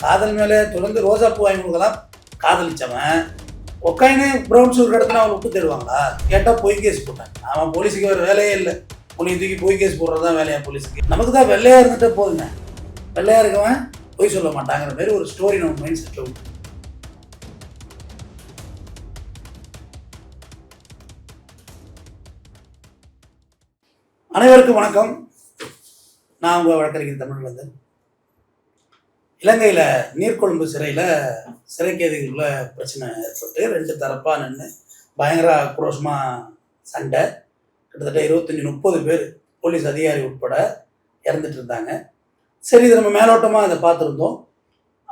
காதல் மேலே தொடர்ந்து ரோஜா பூ வாங்கி கொடுக்கலாம் காதலிச்சவன் உக்காயினே ப்ரௌன் சுகர் இடத்துல அவன் விட்டு தருவாங்களா? கேட்டால் பொய் கேஸ் போட்டான். அவன் போலீஸுக்கு ஒரு வேலையே இல்லை. உன்னை தூக்கி பொய் கேஸ் போடுறது தான் வேலையா போலீஸுக்கு? நமக்கு தான் வெள்ளையாக இருந்துகிட்டே போதுங்க. வெள்ளையாக இருக்கவன் பொய் சொல்ல மாட்டாங்கிற மாதிரி ஒரு ஸ்டோரி நம்ம மைண்ட் செட்டில் உண்டு. அனைவருக்கும் வணக்கம். நான் உங்கள் வழக்கறிஞர் தமிழ்வந்தன். இலங்கையில் நீர்கொழும்பு சிறை கைதிகளுக்குள்ள பிரச்சனை ஏற்பட்டு 2 தரப்பாக நின்று பயங்கர ஆக்ரோஷமாக சண்டை. கிட்டத்தட்ட 25-30 பேர் போலீஸ் அதிகாரி உட்பட இறந்துட்டு இருந்தாங்க. சரி, இது நம்ம மேலோட்டமாக இதை பார்த்துருந்தோம்.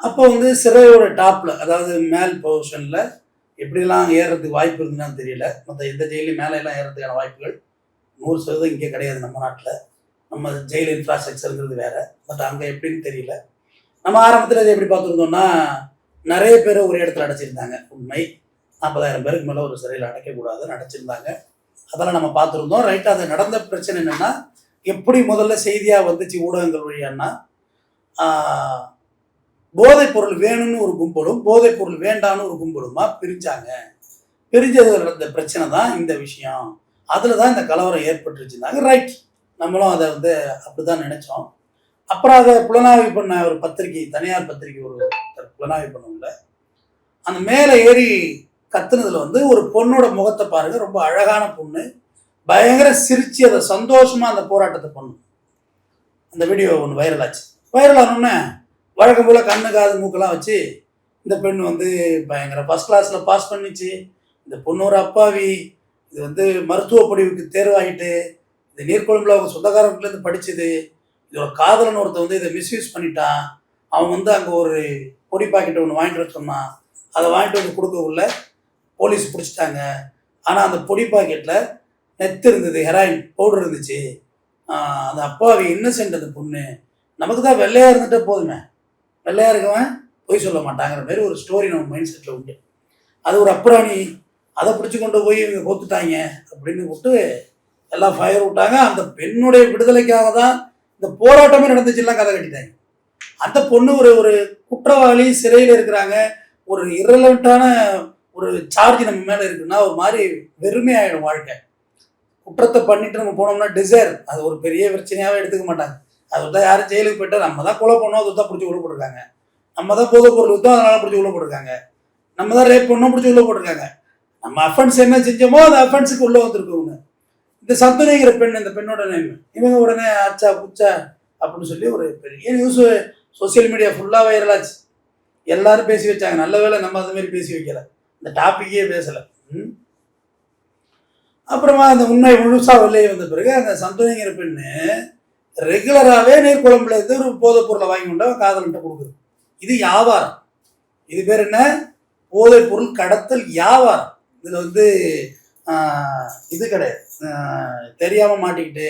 அப்போ சிறையோட டாப்பில், அதாவது மேல் பொசிஷனில் எப்படிலாம் ஏறுறதுக்கு வாய்ப்பு இருந்துன்னு தெரியல. மற்ற எந்த ஜெயிலையும் மேலே எல்லாம் ஏறுறதுக்கான வாய்ப்புகள் 100% இங்கே கிடையாது. நம்ம நாட்டில் நம்ம ஜெயில் இன்ஃப்ராஸ்ட்ரக்சருங்கிறது வேறு. பட் அங்கே எப்படின்னு தெரியல. நம்ம ஆரம்பத்தில் இதை எப்படி பார்த்துருந்தோம்னா, நிறைய பேர் ஒரு இடத்துல அடைச்சிருந்தாங்க. உண்மை 40,000 பேருக்கு மேலே ஒரு சிறையில் அடைக்கக்கூடாதுன்னு அடைச்சிருந்தாங்க. அதெல்லாம் நம்ம பார்த்துருந்தோம். ரைட். அது நடந்த பிரச்சனை என்னென்னா, எப்படி முதல்ல செய்தியாக வந்துச்சு ஊடகங்கள் வழியானா, போதைப் பொருள் வேணும்னு ஒரு கும்பலும் போதைப் பொருள் வேண்டான்னு ஒரு கும்பலுமா பிரிஞ்சாங்க. பிரிஞ்சது நடந்த பிரச்சனை தான் இந்த விஷயம். அதில் தான் இந்த கலவரம் ஏற்பட்டுருச்சுருந்தாங்க. ரைட். நம்மளும் அதை அப்படி தான் நினச்சோம். அப்புறம் அதை புலனாய்வு பண்ண ஒரு பத்திரிகை, தனியார் பத்திரிகை ஒரு புலனாய்வு பண்ணல, அந்த மேலே ஏறி கத்துனதில் ஒரு பொண்ணோட முகத்தை பாருங்க. ரொம்ப அழகான பொண்ணு, பயங்கர சிரிச்சு அதை சந்தோஷமாக அந்த போராட்டத்தை பண்ணும். அந்த வீடியோ ஒன்று வைரல் ஆச்சு. வைரல் ஆனோடனே வழக்கம் போல் கண்ணு காது மூக்கெல்லாம் வச்சு இந்த பெண் பயங்கர ஃபஸ்ட் கிளாஸில் பாஸ் பண்ணிச்சு, இந்த பொண்ணு ஒரு அப்பாவி, இது மருத்துவ படிவுக்கு தேர்வாகிட்டு, இந்த நீர்கொழும்புல அவங்க சொந்தக்காரங்கலேருந்து படிச்சுது, இதோட காதலன் ஒருத்தர் இதை மிஸ்யூஸ் பண்ணிட்டான், அவன் அங்கே ஒரு பொடி பாக்கெட் ஒன்று வாங்கிட்டு வர சொன்னான், அதை வாங்கிட்டு கொடுக்கக்குள்ள போலீஸ் பிடிச்சிட்டாங்க. ஆனால் அந்த பொடி பாக்கெட்டில் நெத்து இருந்தது, ஹெராயின் பவுடர் இருந்துச்சு. அந்த அப்பாவி இன்னசென்ட் அந்த பொண்ணு. நமக்கு தான் வெள்ளையாக இருந்துகிட்டே போதுமே, வெள்ளையாக இருக்கவன் பொய் சொல்ல மாட்டாங்கிற மாதிரி ஒரு ஸ்டோரி நம்ம மைண்ட் செட்டில் உண்டு. அது ஒரு அப்புறாணி, அதை பிடிச்சி கொண்டு போய் இவங்க கோத்துட்டாங்க அப்படின்னு விட்டு எல்லாம் ஃபயர் விட்டாங்க. அந்த பெண்ணுடைய விடுதலைக்காக தான் இந்த போராட்டமே நடந்துச்சுலாம் கதை கட்டிட்டாங்க. அந்த பொண்ணு ஒரு குற்றவாளி, சிறையில் இருக்கிறாங்க, ஒரு இரலவெண்ட்டான ஒரு சார்ஜ் நம்ம மேலே இருக்குன்னா ஒரு மாதிரி வெறுமையாயிடும் வாழ்க்கை. குற்றத்தை பண்ணிட்டு நம்ம போனோம்னா டிசைர், அது ஒரு பெரிய பிரச்சனையாகவே எடுத்துக்க மாட்டாங்க. அது தான் யாரும் ஜெயிலுக்கு போயிட்டா நம்ம தான் கொலை பண்ணோம், அது தான் பிடிச்சி உள்ள போட்டிருக்காங்க, நம்ம தான் போதைப் பொருள் விற்றோம் அதனால பிடிச்சி உள்ள போட்டிருக்காங்க, நம்ம தான் ரேப் பண்ணோம் பிடிச்சி உள்ள போட்டிருக்காங்க. நம்ம அஃபென்ஸ் என்ன செஞ்சோமோ அந்த அஃபென்ஸுக்கு உள்ளே வந்திருக்கவங்க. இந்த சந்தனைங்கிற பெண், இந்த பெண்ணோட நேம், இவங்க உடனே ஆச்சா புச்சா அப்படின்னு சொல்லி ஒரு பெரிய நியூஸ் சோசியல் மீடியா ஃபுல்லாக வைரலாச்சு. எல்லாரும் பேசி வச்சாங்க. நல்ல வேளை நம்ம அது மாதிரி பேசி வைக்கல, இந்த டாப்பிக்கே பேசலை. அப்புறமா அந்த உண்மை முழுசாக வெளியே வந்த பிறகு அந்த சந்தனைங்கிற பெண்ணு ரெகுலராகவே நீர்குழம்புல இருந்து ஒரு போதைப் பொருளை வாங்கி கொண்டு காதல்கிட்ட கொடுக்குது. இது வியாபாரம். இது பேர் என்ன? போதைப் பொருள் கடத்தல் வியாபாரம். இதில் இது கிடையாது, தெரியாமல் மாட்டிக்கிட்டு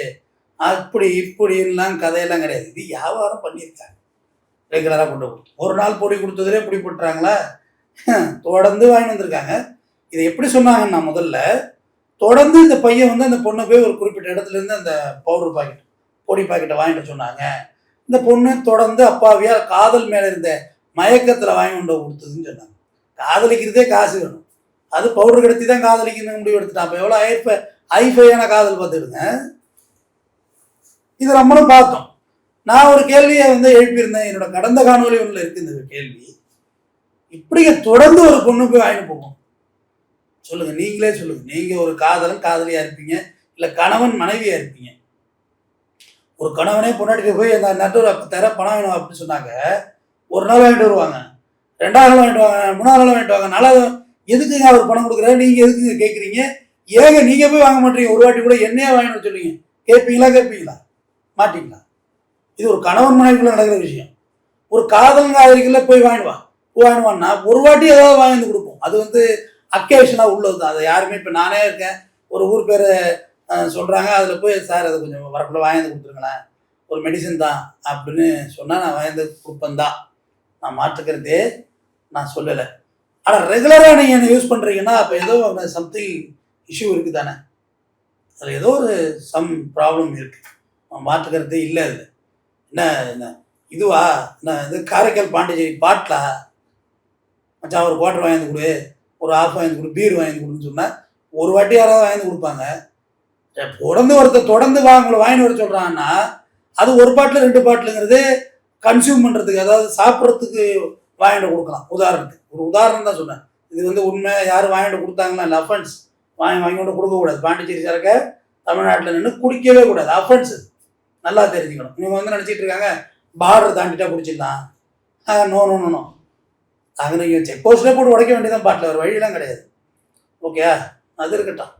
அப்படி இப்படின்லாம் கதையெல்லாம் கிடையாது. இது வியாபாரம் பண்ணியிருக்காங்க. ரெகுலராக கொண்டு கொடுத்து ஒரு நாள் பொடி கொடுத்ததுலே இப்படி போட்டுறாங்களா, தொடர்ந்து வாங்கிட்டு வந்திருக்காங்க. இதை எப்படி சொன்னாங்கன்னா, முதல்ல தொடர்ந்து இந்த பையன் அந்த பொண்ணை போய் ஒரு குறிப்பிட்ட இடத்துலேருந்து அந்த பவுடர் பாக்கெட், பொடி பாக்கெட்டை வாங்கிட்டு சொன்னாங்க. இந்த பொண்ணு தொடர்ந்து அப்பாவியா காதல் மேலே இருந்த மயக்கத்தில் வாங்கி கொண்டு கொடுத்ததுன்னு சொன்னாங்க. காதலிக்கிறதே காசு வேணும், அது பவுடர் கடத்தி தான் காதலிக்கணும் முடிவு எடுத்துட்டான். அப்போ எவ்வளோ ஐஃபையான காதல் பார்த்துடுங்க. இது நம்மளும் பார்த்தோம். நான் ஒரு கேள்வியை எழுப்பியிருந்தேன், என்னோட கடந்த காணொலி ஒன்றில் இருக்குது இந்த கேள்வி. இப்படி தொடர்ந்து ஒரு பொண்ணு போய் வாங்கிட்டு போகும் சொல்லுங்கள், நீங்களே சொல்லுங்கள். நீங்கள் ஒரு காதலியாக இருப்பீங்க, இல்லை கணவன் மனைவியாக இருப்பீங்க. ஒரு கணவனே பொண்டாட்டிக்கு போய் அந்த நட்டு 10,000 பணம் வேணும் அப்படின்னு சொன்னாங்க. ஒரு நாள் வாங்கிட்டு வருவாங்க, 2வது நாள் வாங்கிட்டு வாங்க, 3வது நாள் வாங்கிட்டு வாங்க, 4வது எதுக்குங்க அவர் பணம் கொடுக்குறாரு, நீங்கள் எதுக்குங்க கேட்குறீங்க, ஏங்க நீங்கள் போய் வாங்க மாட்டீங்க, ஒரு வாட்டி கூட என்னையா வாங்கிட்டு சொல்லுங்க, கேட்பீங்களா மாட்டீங்களா? இது ஒரு கணவன் மனைவிக்குள்ள நடக்கிற விஷயம். ஒரு காதல்காரர்களை போய் வாங்கிடுவான்னா ஒரு வாட்டி ஏதாவது வாங்கி வந்து கொடுப்போம். அது அக்கேஷனாக உள்ளது தான். அதை யாருமே, இப்போ நானே இருக்கேன், ஒரு ஊர் பேரை சொல்கிறாங்க, அதில் போய் சார் அதை கொஞ்சம் வரக்குள்ள வாங்கி கொடுத்துருங்களேன், ஒரு மெடிசன் தான் அப்படின்னு சொன்னால் நான் வாங்கி கொடுப்பேன் தான், நான் மாற்றுக்கிறதே நான் சொல்லலை. ஆனால் ரெகுலராக நீங்கள் என்ன யூஸ் பண்ணுறீங்கன்னா அப்போ ஏதோ சம்திங் இஷ்யூ இருக்குது தானே, அதில் ஏதோ ஒரு சம் ப்ராப்ளம் இருக்குது, மாற்றுக்கிறதே இல்லை. அதில் என்ன இதுவா நான் இது காரைக்கால் பாண்டிச்சேரி பாட்டிலா மச்சான் ஒரு குவார்டர் வாங்கி கொடு, ஒரு ஆஃப் வாங்கி கொடு, பீர் வாங்கி கொடுன்னு சொன்னால் ஒரு வாட்டி யாராவது வாங்கி கொடுப்பாங்க. தொடர்ந்து உங்களை வாங்கிட்டு வர சொல்கிறாங்கன்னா அது ஒரு பாட்டில் 2 பாட்டிலுங்கிறது கன்சியூம் பண்ணுறதுக்கு, அதாவது சாப்பிட்றதுக்கு வாங்கிட்டு கொடுக்கலாம். உதாரணத்துக்கு ஒரு உதாரணம் தான் சொன்னேன். இது வந்து உண்மை, யாரும் வாங்கிட்டு கொடுத்தாங்கன்னா இல்லை, அஃபென்ஸ். வாங்கிட்டு கொடுக்கக்கூடாது. பாண்டிச்சேரி சரக்க தமிழ்நாட்டில் நின்று குடிக்கவே கூடாது, அஃபென்ஸ். நல்லா தெரிஞ்சுக்கணும். இவங்க வந்து நினச்சிட்டு இருக்காங்க பார்டர் தாண்டிட்டா குடிச்சிடலாம். நோ நோ நோ நோ அங்கே நீங்கள் செக் போஸ்ட்லேயே போட்டு உடைக்க வேண்டியதான், பாட்டில் ஒரு வழியெல்லாம் கிடையாது. ஓகே, அது இருக்கட்டும்.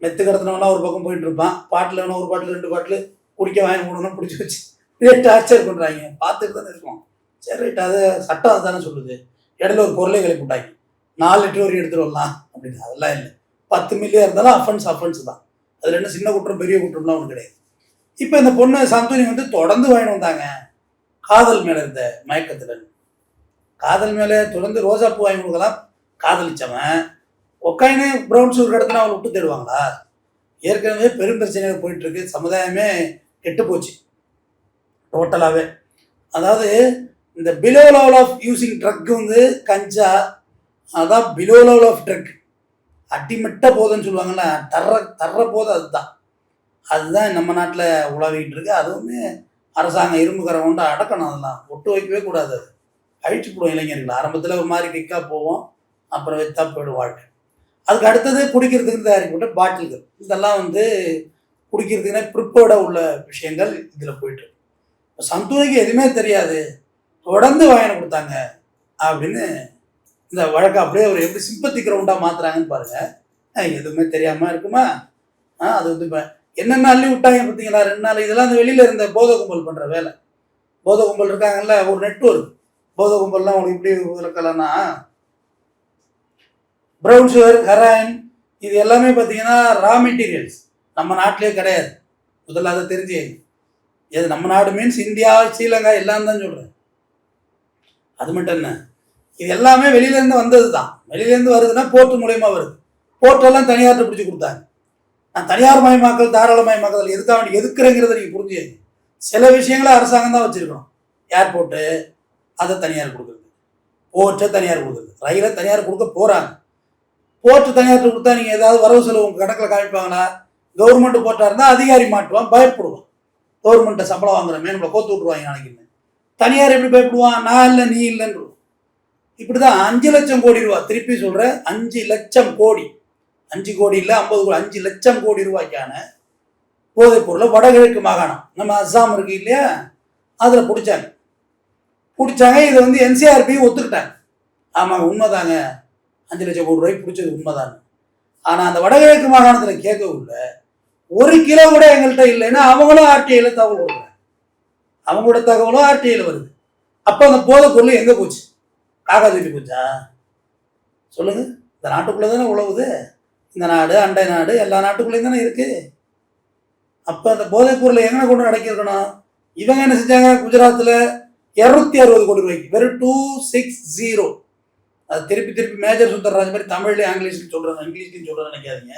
மெத்து கடத்தினவனா ஒரு பக்கம் போயிட்டு இருப்பான், பாட்டில் வேணும் ஒரு பாட்டில் 2 பாட்டில் குடிக்க வாங்கி கொடுக்கணும், பிடிச்சி வச்சு டார்ச்சர் பண்ணுறாங்க. பார்த்துட்டு தானே இருக்கோம். சரி ரைட், அது சட்டம் அதுதானே சொல்லுது. இடையில ஒரு பொருளை கிளப்பி விட்டாங்க, 4 லிட்டர் வரைக்கும் எடுத்துகிட்டு வரலாம் அப்படின்னு. அதெல்லாம் இல்லை, 10 மில்லியாக இருந்தாலும் அஃபென்ஸ் தான். அதில் என்ன சின்ன குற்றம் பெரிய குற்றம்லாம் ஒன்றும் கிடையாது. இப்போ இந்த பொண்ணு சந்தோனி வந்து தொடர்ந்து வாங்கிட்டு வந்தாங்க, காதல் மேலே இருந்த மயக்கத்தில். காதல் மேலே தொடர்ந்து ரோஜாப்பூ வாங்கி கொடுக்கலாம் காதலிச்சவன் ஒக்காயினே ப்ரௌன் சுகர் கடத்தினா அவளை விட்டு தேடுவாங்களா? ஏற்கனவே பெரும் பிரச்சனையாக போயிட்டுருக்கு, சமுதாயமே கெட்டு போச்சு டோட்டலாகவே. அதாவது இந்த below level of using drug வந்து கஞ்சா, அதான் பிலோ லெவல் ஆஃப் ட்ரக். அட்டிமெட்ட போதுன்னு சொல்லுவாங்கள்ல, தர்ற போது அதுதான் நம்ம நாட்டில் உலாவிக்கிட்டு இருக்கு. அதுவுமே அரசாங்கம் இரும்பு கரை கொண்டு அடக்கணும். அதெல்லாம் ஒட்டு வைக்கவே கூடாது, அது அழிச்சு போடும் இளைஞர்கள். ஆரம்பத்தில் ஒரு மாதிரி கிக்காக போவோம், அப்புறம் வெத்தா போய்டும் வாழ்க்கை. அதுக்கு அடுத்தது குடிக்கிறதுக்கு தயாரிக்கப்பட்ட பாட்டில்கள். இதெல்லாம் வந்து குடிக்கிறதுக்குன்னே ப்ரிப்பேர்டாக உள்ள விஷயங்கள் இதில் போயிட்டு. சந்தூரிக்கு எதுவுமே தெரியாது, தொடர்ந்து வாங்கின கொடுத்தாங்க அப்படின்னு இந்த வழக்கை அப்படியே ஒரு எப்படி சிம்பத்தி கிரவுண்டாக மாற்றுறாங்கன்னு பாருங்கள். எதுவுமே தெரியாமல் இருக்குமா? அது வந்து இப்போ என்னென்ன அள்ளி விட்டாங்க பார்த்தீங்களா 2 நாள். இதெல்லாம் அந்த வெளியில் இருந்த போதை கும்பல் பண்ணுற வேலை. போதை கும்பல் இருக்காங்கல்ல, ஒரு நெட்வொர்க். போதை கும்பல்லாம் உங்களுக்கு இப்படி இருக்கலாம்னா, ப்ரௌன் சுகர், ஹெராயின், இது எல்லாமே பார்த்தீங்கன்னா ரா மெட்டீரியல்ஸ் நம்ம நாட்டிலே கிடையாது. முதல்ல அதை தெரிஞ்சு, இது நம்ம நாடு மீன்ஸ் இந்தியா, ஸ்ரீலங்கா எல்லாம் தான் சொல்கிறேன். அது மட்டும் என்ன, இது எல்லாமே வெளியிலேருந்து வந்தது தான். வெளியிலேருந்து வருதுன்னா போர்ட்டு மூலயமா வருது. போர்ட்டெல்லாம் தனியார்கிட்ட பிடிச்சி கொடுத்தாங்க. நான் தனியார் மயமாக்கல், தாராளமயமாக்கல் எதுக்காக எதுக்குறேங்கிறத நீங்கள் புரிஞ்சுங்க. சில விஷயங்களை அரசாங்கம் தான் வச்சுருக்கணும். ஏர்போர்ட்டு அதை தனியார் கொடுக்குறது, போர்ட்டை தனியார் கொடுக்குறது, ரயிலை தனியார் கொடுக்க போகிறாங்க. போர்ட்டு தனியார்கிட்ட கொடுத்தா நீங்கள் ஏதாவது வரவு செலவு உங்கள் கணக்கில் காமிப்பாங்களா? கவர்மெண்ட் போர்ட்டாக இருந்தால் அதிகாரி மாட்டுவான், பயப்படுவான். கவர்மெண்ட்டை சம்பளம் வாங்குறமே நம்மளை கோத்து விட்ருவாங்க நாளைக்குன்னு. தனியார் எப்படி பயப்படுவான்? நான் இல்லை நீ இல்லைன்னு. இப்படி தான் 5 லட்சம் கோடி ரூபா, திருப்பி சொல்கிறேன் 5 லட்சம் கோடி, 5 கோடி இல்லை 50 கோடி, 5 லட்சம் கோடி ரூபாய்க்கான போதைப் பொருளை வடகிழக்கு மாகாணம் நம்ம அஸ்ஸாம் இருக்கு இல்லையா, அதில் பிடிச்சாங்க. இதை வந்து என்சிஆர்பி ஒத்துக்கிட்டாங்க. ஆமாங்க உண்மைதாங்க, 5 லட்சம் கோடி ரூபாய்க்கு பிடிச்சது உண்மைதாங்க. ஆனால் அந்த வடகிழக்கு மாகாணத்தில் கேட்கவுள்ள 1 கிலோ கூட எங்கள்கிட்ட இல்லைன்னா அவங்களும் ஆர்டிஐயில் தகவல் கொடுக்குறாங்க. அவங்களோட தகவலும் ஆர்டிஐயில் வருது. அப்போ அந்த போதைப் பொருள் எங்கே போச்சு? காக்கா தூக்கி போச்சா? சொல்லுங்க. இந்த நாட்டுக்குள்ளே தானே உழவுது. இந்த நாடு, அண்டை நாடு, எல்லா நாட்டுக்குள்ளேயும் தானே இருக்குது. அப்போ அந்த போதைப் பொருளை எங்கே கொண்டு நடக்கிருக்கணும்? இவங்க என்ன செஞ்சாங்க? குஜராத்தில் 260 கோடி ரூபாய்க்கு, வெறும் 260. அது திருப்பி மேஜர் சுந்தரராஜ் மாதிரி தமிழ்லேயும் இங்கிலீஷ்லையும் சொல்கிறேன் நினைக்காதீங்க.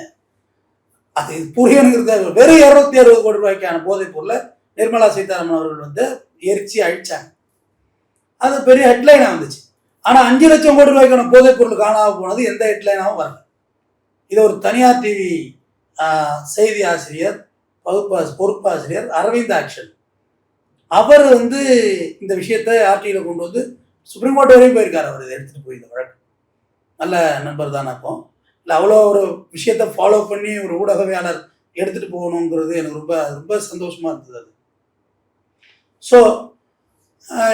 அது புரியணுங்கிறது. வெறும் 260 கோடி ரூபாய்க்கான போதைப் பொருளை நிர்மலா சீதாராமன் அவர்கள் வந்து எரிச்சு அழிச்சாங்க. அது பெரிய ஹெட்லைனாக வந்துச்சு. ஆனால் 5 லட்சம் கோடி ரூபாய்க்கான போதைப் பொருள் காணாமல் போனது எந்த ஹெட்லைனாகவும் வரல. இதை ஒரு தனியார் டிவி செய்தி ஆசிரியர், பொறுப்பாசிரியர் அரவிந்த் ஆக்ஷன், அவர் வந்து இந்த விஷயத்தை ஆர்டிஐயில் கொண்டு வந்து சுப்ரீம் கோர்ட் வரையும் போயிருக்காரு. அவர் இதை எடுத்துகிட்டு போய் இந்த வழக்கு. நல்ல நண்பர் தான். அப்போ இல்லை அவ்வளோ ஒரு விஷயத்தை ஃபாலோ பண்ணி ஒரு ஊடகவியாளர் எடுத்துகிட்டு போகணுங்கிறது எனக்கு ரொம்ப ரொம்ப சந்தோஷமாக இருந்தது. அது ஸோ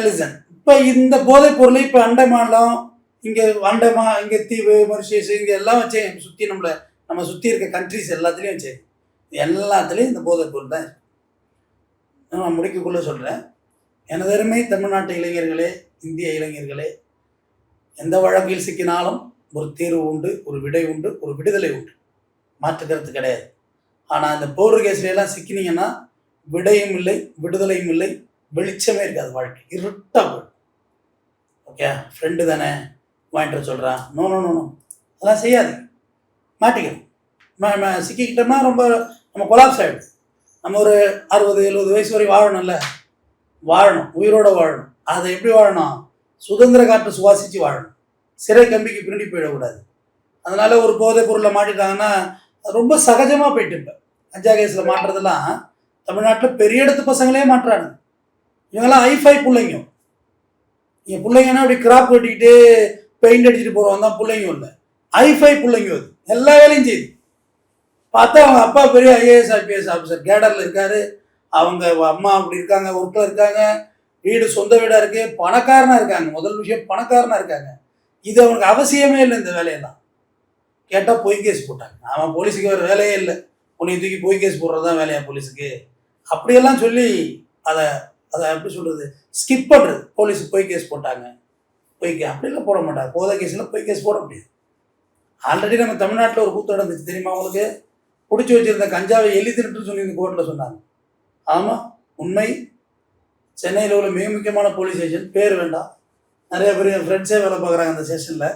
லிசன், இப்போ இந்த போதைப் பொருளை இப்போ அண்டை மாநிலம், இங்கே தீவு, மொரிஷியஸ், இங்கே எல்லாம் வச்சு சுற்றி நம்ம சுற்றி இருக்க கண்ட்ரிஸ் எல்லாத்துலேயும் வச்சு எல்லாத்துலேயும் இந்த போதைப் பொருள் தான். நான் முடிக்கக்குள்ளே சொல்கிறேன், எனதருமை தமிழ்நாட்டு இளைஞர்களே, இந்திய இளைஞர்களே, எந்த வழக்கில் சிக்கினாலும் ஒரு தீர்வு உண்டு, ஒரு விடை உண்டு, ஒரு விடுதலை உண்டு, மாற்றுக்கிறது கிடையாது. ஆனால் இந்த பவுடர் கேஸ்லாம் சிக்கினீங்கன்னா விடையும் இல்லை, விடுதலையும் இல்லை, வெளிச்சமே இருக்காது, வாழ்க்கை இருட்டாக போய்டும். ஓகே, ஃப்ரெண்டு தானே வாங்கிட்டு சொல்கிறான், நோ நோ நோ நோ, அதெல்லாம் செய்யாது. மாட்டிக்கணும். சிக்கிக்கிட்டோம்னா ரொம்ப நம்ம கொலாப்ஸ் ஆகிடும். நம்ம ஒரு 60-70 வயசு வரை வாழணும்ல, வாழணும், உயிரோடு வாழணும். அதை எப்படி வாழணும்? சுதந்திர காற்று சுவாசித்து வாழணும். சிறை கம்பிக்கு பின்னாடி போயிடக்கூடாது. அதனால ஒரு போதைப் பொருளை மாட்டிட்டாங்கன்னா ரொம்ப சகஜமாக போயிட்டு இப்போ கஞ்சா கேஸில் மாட்டுறதெல்லாம் தமிழ்நாட்டில் பெரிய இடத்து பசங்களே மாட்டுறாங்க. இவங்கெல்லாம் ஐஃபை பிள்ளைங்க. என் பிள்ளைங்கன்னா அப்படி கிராப் வெட்டிக்கிட்டு பெயிண்ட் அடிச்சுட்டு போகிறவங்க தான் பிள்ளைங்க இல்லை. ஐஃபை பிள்ளைங்க அது எல்லா வேலையும் செய்யுது. பார்த்தா அவங்க அப்பா பெரிய ஐஏஎஸ் ஐபிஎஸ் ஆஃபீஸர் கேடரில் இருக்காரு, அவங்க அம்மா அப்படி இருக்காங்க, ஒர்க்கில் இருக்காங்க, வீடு சொந்த வீடாக இருக்குது, பணக்காரனாக இருக்காங்க. முதல் விஷயம் பணக்காரனாக இருக்காங்க. இது அவனுக்கு அவசியமே இல்லை. இந்த வேலையெல்லாம் கேட்டால் பொய் கேஸ் போட்டாங்க. அவன் போலீஸுக்கு வேறு வேலையே இல்லை, உன்னை தூக்கி பொய் கேஸ் போடுறது தான் வேலையா போலீஸுக்கு அப்படியெல்லாம் சொல்லி அதை அதை எப்படி சொல்கிறது, ஸ்கிப் பண்ணுறது. போலீஸுக்கு பொய் கேஸ் போட்டாங்க, அப்படிலாம் போட மாட்டாங்க. போதை கேஸில் பொய் கேஸ் போட முடியாது. ஆல்ரெடி நம்ம தமிழ்நாட்டில் ஒரு கூத்து நடந்துச்சு தெரியுமா உங்களுக்கு? பிடிச்சி வச்சிருந்த கஞ்சாவை எலி திருட்டு சொல்லி இந்த கோர்ட்டில் சொன்னாங்க. ஆமாம், உண்மை. சென்னையில் உள்ள மிக முக்கியமான போலீஸ் ஸ்டேஷன், பேர் வேண்டாம், நிறைய பேர் என் ஃப்ரெண்ட்ஸே வேலை பார்க்குறாங்க அந்த ஸ்டேஷனில்.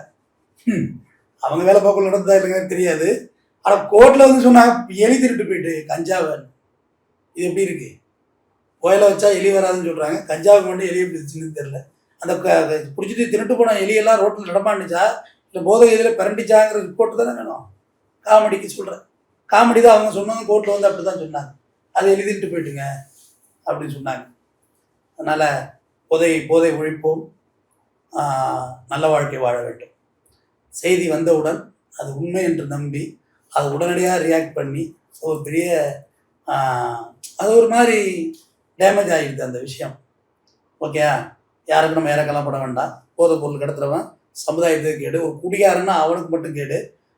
அவங்க வேலை பார்க்க நடந்ததா இல்லைங்கன்னு தெரியாது. ஆனால் கோர்ட்டில் வந்து சொன்னாங்க எலி திருட்டு போயிட்டு கஞ்சாவை. இது எப்படி இருக்குது? கோயிலை வச்சா எலி வராதுன்னு சொல்கிறாங்க, கஞ்சாவுக்கு மட்டும் எலி எப்படி இருந்துச்சுன்னு தெரில. அந்த பிடிச்சிட்டு திருட்டு போன எலியெல்லாம் ரோட்டில் நடமாண்டுச்சா இல்லை போதை இதில் பிறண்டிச்சாங்கிற ரிப்போர்ட் தானே வேணும். காமெடிக்கு சொல்கிறேன், காமெடி தான். அவங்க சொன்னாங்க கோர்ட்டில் வந்து அப்படி தான் சொன்னாங்க, அது எழுதிட்டு போயிட்டுங்க அப்படின்னு சொன்னாங்க. அதனால் போதை ஒழிப்போம், நல்ல வாழ்க்கை வாழ வேண்டும். செய்தி வந்தவுடன் அது உண்மை என்று நம்பி அது உடனடியாக ரியாக்ட் பண்ணி ஒரு பெரிய அது ஒரு மாதிரி டேமேஜ் ஆகிடுது அந்த விஷயம். ஓகே, யாருக்கும் நம்ம இறக்கலாம் பட வேண்டாம். போதைப் பொருள் கடத்துறவன் சமுதாயத்துக்கு கேடு, ஒரு குடிகாரன்னா அவனுக்கு மட்டும் கேடு,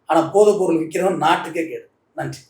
ஆனால் போதைப் பொருள் விற்கிறவன் நாட்டுக்கே கேடு. நன்றி.